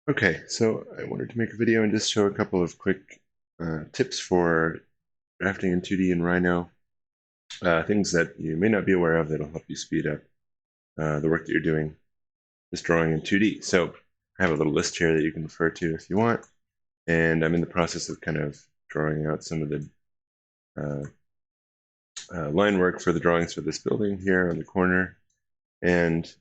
Okay, so I wanted to make a video and just show a couple of quick tips for drafting in 2D in Rhino, things that you may not be aware of that'll help you speed up the work that you're doing just drawing in 2D. So I have a little list here that you can refer to if you want, and I'm in the process of kind of drawing out some of the uh, line work for the drawings for this building here on the corner, and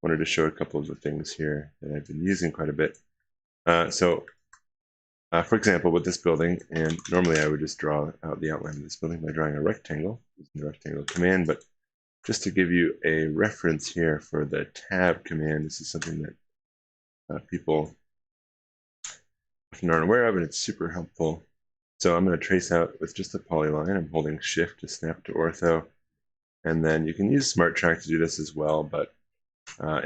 wanted to show a couple of the things here that I've been using quite a bit. For example, with this building, and normally I would just draw out the outline of this building by drawing a rectangle using the rectangle command, but just to give you a reference here for the tab command, this is something that people often aren't aware of, and it's super helpful. So I'm going to trace out with just a polyline. I'm holding shift to snap to ortho, and then you can use Smart Track to do this as well, but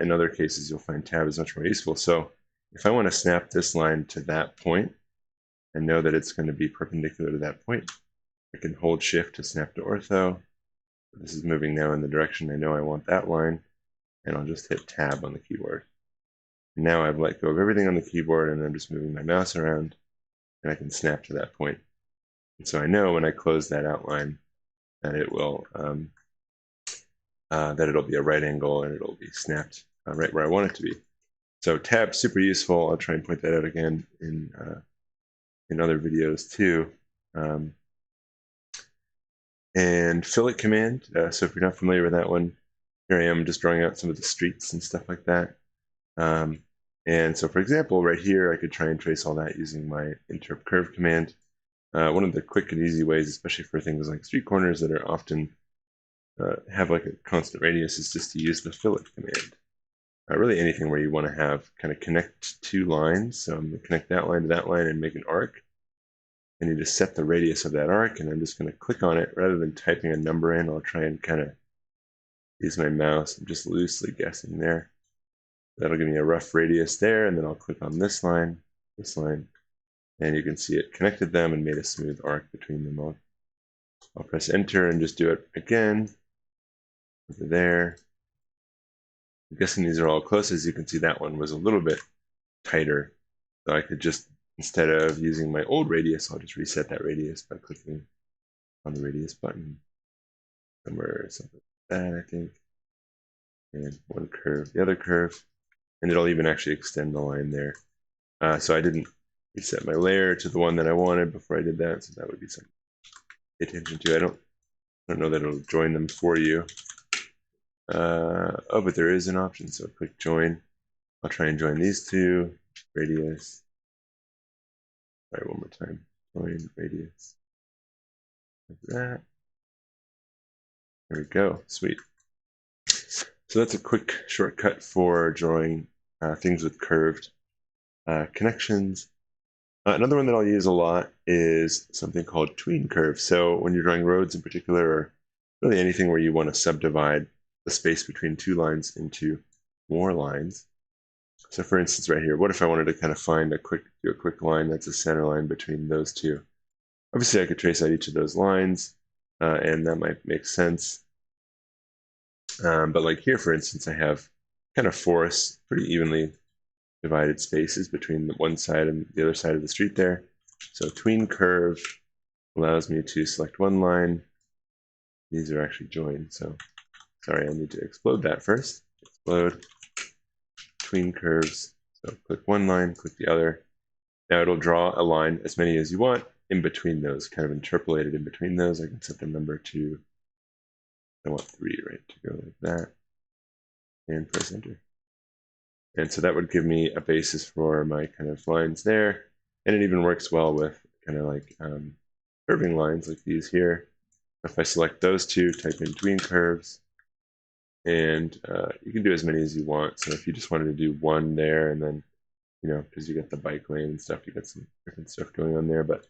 in other cases you'll find tab is much more useful. So if I want to snap this line to that point, and know that it's going to be perpendicular to that point, I can hold shift to snap to ortho. This is moving now in the direction I know I want that line, and I'll just hit tab on the keyboard. And now I've let go of everything on the keyboard, and I'm just moving my mouse around, and I can snap to that point. And so I know when I close that outline that it will that it'll be a right angle and it'll be snapped right where I want it to be. So tab super useful. I'll try and point that out again in other videos too. And fillet command. So if you're not familiar with that one, here I am just drawing out some of the streets and stuff like that. And so for example, right here, I could try and trace all that using my interrupt curve command. One of the quick and easy ways, especially for things like street corners that are often have like a constant radius, is just to use the fillet command. Really anything where you want to have kind of connect two lines. So I'm going to connect that line to that line and make an arc. And you just set the radius of that arc, and I'm just going to click on it rather than typing a number in. I'll try and kind of use my mouse. I'm just loosely guessing there. That'll give me a rough radius there, and then I'll click on this line, and you can see it connected them and made a smooth arc between them all. I'll press enter and just do it again over there. I'm guessing these are all close. As you can see, that one was a little bit tighter, so I could just, instead of using my old radius, I'll just reset that radius by clicking on the radius button somewhere, something like that, I think. And one curve, the other curve, and it'll even actually extend the line there. So I didn't reset my layer to the one that I wanted before I did that, so that would be something to pay attention to. I don't know that it'll join them for you. Oh, but there is an option, so click join. I'll try and join these two, radius. All right, one more time, join radius, like that. There we go, sweet. So that's a quick shortcut for drawing things with curved connections. Another one that I'll use a lot is something called tween curve. So when you're drawing roads in particular, or really anything where you want to subdivide the space between two lines into more lines. So for instance, right here, what if I wanted to kind of find do a quick line that's a center line between those two? Obviously, I could trace out each of those lines, and that might make sense. But like here, for instance, I have kind of forests, pretty evenly divided spaces between the one side and the other side of the street there. So tween curve allows me to select one line. These are actually joined, so sorry, I need to explode that first. Explode, tween curves. So click one line, click the other. Now it'll draw a line, as many as you want, in between those, kind of interpolated in between those. I can set the number to, I want 3, right, to go like that, and press enter. And so that would give me a basis for my kind of lines there. And it even works well with kind of like curving lines like these here. If I select those two, type in tween curves, and you can do as many as you want. So if you just wanted to do one there, and then, you know, because you got the bike lane and stuff, you got some different stuff going on there. But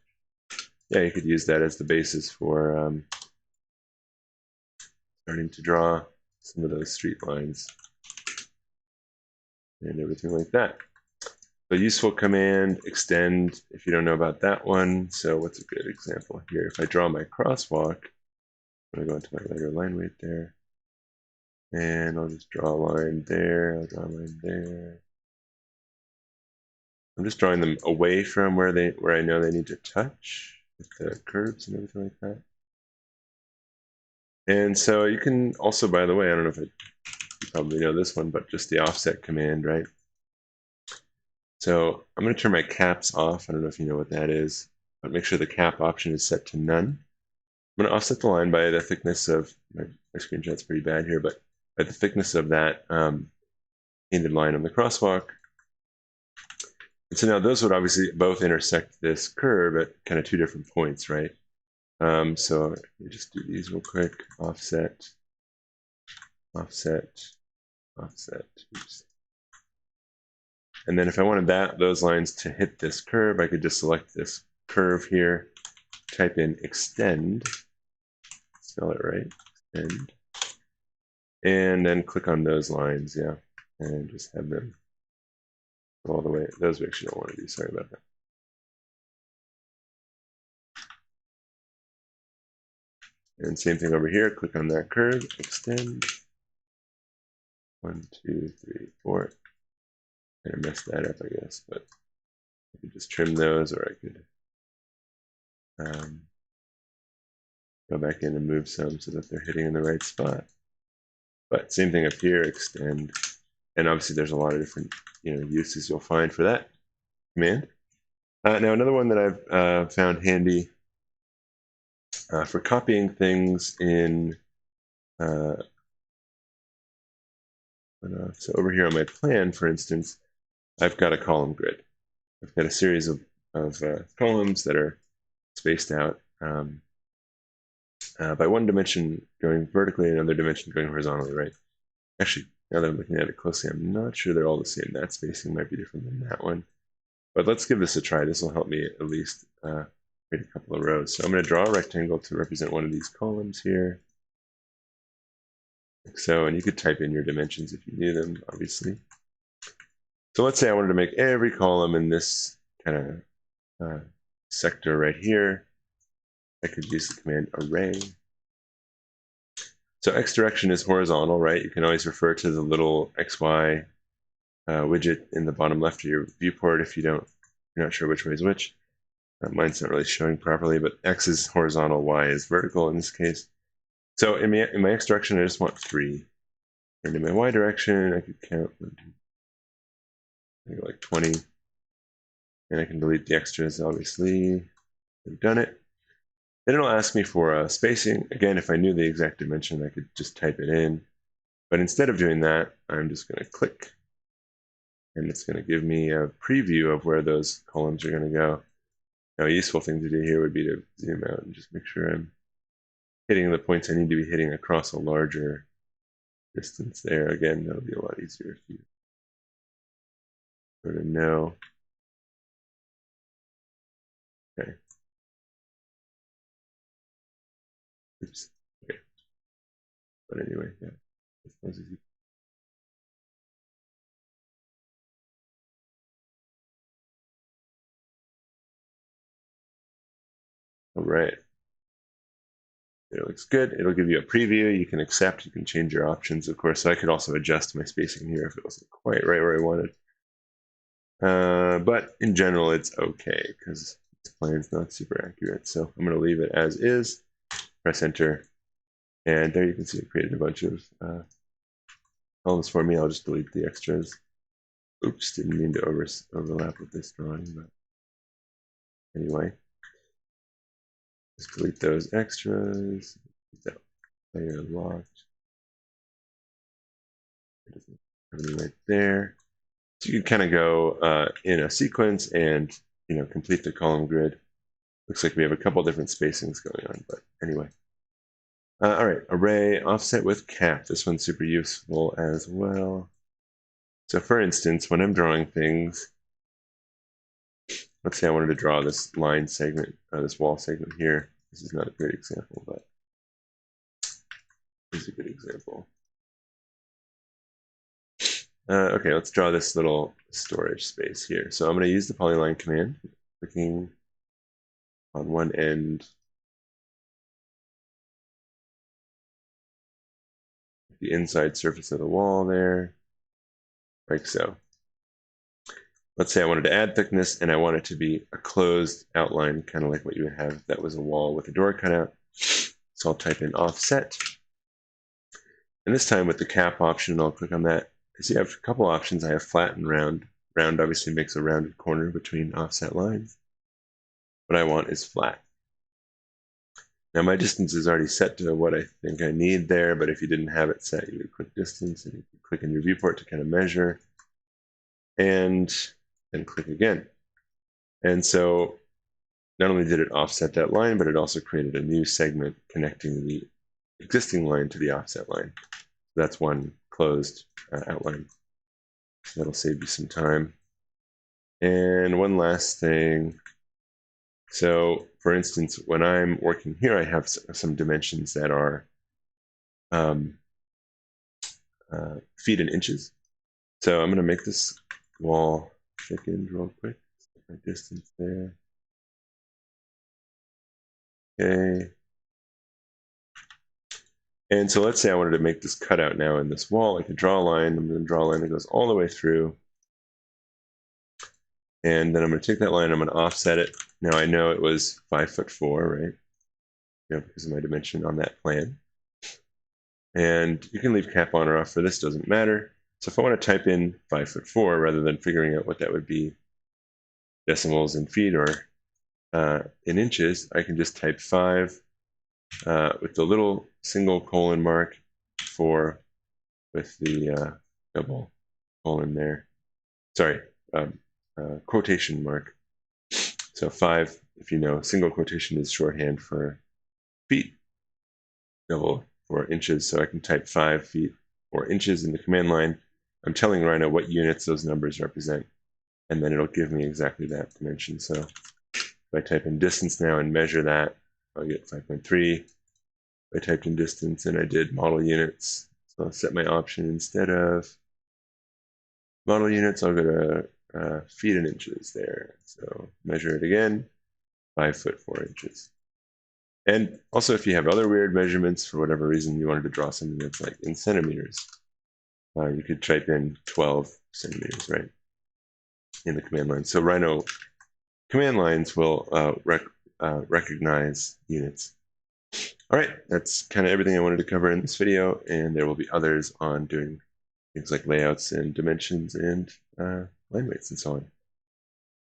yeah, you could use that as the basis for starting to draw some of those street lines and everything like that. So useful command, extend, if you don't know about that one. So what's a good example here? If I draw my crosswalk, I'm going to go into my layer line weight there. And I'll just draw a line there, I'll draw a line there. I'm just drawing them away from where I know they need to touch with the curves and everything like that. And so you can also, by the way, I don't know if you probably know this one, but just the offset command, right? So I'm going to turn my caps off. I don't know if you know what that is, but make sure the cap option is set to none. I'm going to offset the line by the thickness of, my screenshot's pretty bad here, but by the thickness of that painted line on the crosswalk. And so now those would obviously both intersect this curve at kind of two different points, right? So let me just do these real quick. Offset, offset, offset. Oops. And then if I wanted those lines to hit this curve, I could just select this curve here, type in extend, spell it right, extend, and then click on those lines, yeah, and just have them go all the way. Those we actually don't want to do, sorry about that. And same thing over here, click on that curve, extend. 1, 2, 3, 4. Kind of messed that up, I guess, but I could just trim those, or I could go back in and move some so that they're hitting in the right spot. But same thing up here, extend. And obviously there's a lot of different uses you'll find for that command. Now another one that I've found handy for copying things in, so over here on my plan, for instance, I've got a column grid. I've got a series of columns that are spaced out by one dimension going vertically and another dimension going horizontally, right? Actually, now that I'm looking at it closely, I'm not sure they're all the same. That spacing might be different than that one. But let's give this a try. This will help me at least create a couple of rows. So I'm going to draw a rectangle to represent one of these columns here. Like so, and you could type in your dimensions if you knew them, obviously. So let's say I wanted to make every column in this kind of sector right here. I could use the command array. So X direction is horizontal, right? You can always refer to the little XY widget in the bottom left of your viewport if you're not sure which way is which. Mine's not really showing properly, but X is horizontal, Y is vertical in this case. So in my X direction, I just want 3. And in my Y direction, I could count like 20. And I can delete the extras, obviously. I've done it. Then it'll ask me for spacing. Again, if I knew the exact dimension, I could just type it in. But instead of doing that, I'm just going to click. And it's going to give me a preview of where those columns are going to go. Now, a useful thing to do here would be to zoom out and just make sure I'm hitting the points I need to be hitting across a larger distance there. Again, that'll be a lot easier if you sort of know. Okay. Oops. Okay. But anyway, yeah. All right. It looks good. It'll give you a preview. You can accept. You can change your options, of course. So I could also adjust my spacing here if it wasn't quite right where I wanted. But in general, it's okay because this plan's not super accurate. So I'm going to leave it as is. Press enter. And there you can see it created a bunch of columns for me. I'll just delete the extras. Oops, didn't mean to overlap with this drawing. But anyway, just delete those extras. That layer locked. Everything right there. So you can kind of go in a sequence and complete the column grid. Looks like we have a couple different spacings going on, but anyway. All right, array offset with cap. This one's super useful as well. So for instance, when I'm drawing things, let's say I wanted to draw this line segment, this wall segment here. This is not a great example, but this is a good example. Okay, let's draw this little storage space here. So I'm going to use the polyline command, clicking on one end, the inside surface of the wall there, like so. let's say I wanted to add thickness and I want it to be a closed outline, kind of like what you would have if that was a wall with a door cut out. So I'll type in offset. And this time with the cap option, I'll click on that. So you have a couple options. I have flat and round. Round obviously makes a rounded corner between offset lines. What I want is flat. Now my distance is already set to what I think I need there, but if you didn't have it set, you would click distance and you could click in your viewport to kind of measure and then click again. And so not only did it offset that line, but it also created a new segment connecting the existing line to the offset line. That's one closed outline. So that'll save you some time. And one last thing. So for instance, when I'm working here, I have some dimensions that are feet and inches. So I'm going to make this wall thickened real quick. Set my distance there. Okay. And so let's say I wanted to make this cutout now in this wall. I could draw a line. I'm going to draw a line that goes all the way through. And then I'm going to take that line, I'm going to offset it. Now I know it was 5'4", right? Yeah, because of my dimension on that plan. And you can leave cap on or off for this, doesn't matter. So if I want to type in 5'4", rather than figuring out what that would be, decimals in feet or in inches, I can just type 5 with the little single colon mark, 4 with the double colon there. Sorry, quotation mark. So 5, if you know, single quotation is shorthand for feet, double for inches. So I can type 5 feet or inches in the command line. I'm telling Rhino what units those numbers represent, and then it'll give me exactly that dimension. So if I type in distance now and measure that, I'll get 5.3. I typed in distance and I did model units. So I'll set my option instead of model units, I'll go to feet and inches there. So measure it again, 5'4". And also if you have other weird measurements, for whatever reason you wanted to draw something that's like in centimeters, you could type in 12 centimeters, right, in the command line. So Rhino command lines will recognize units. All right, that's kind of everything I wanted to cover in this video, and there will be others on doing things like layouts and dimensions and line weights and so on.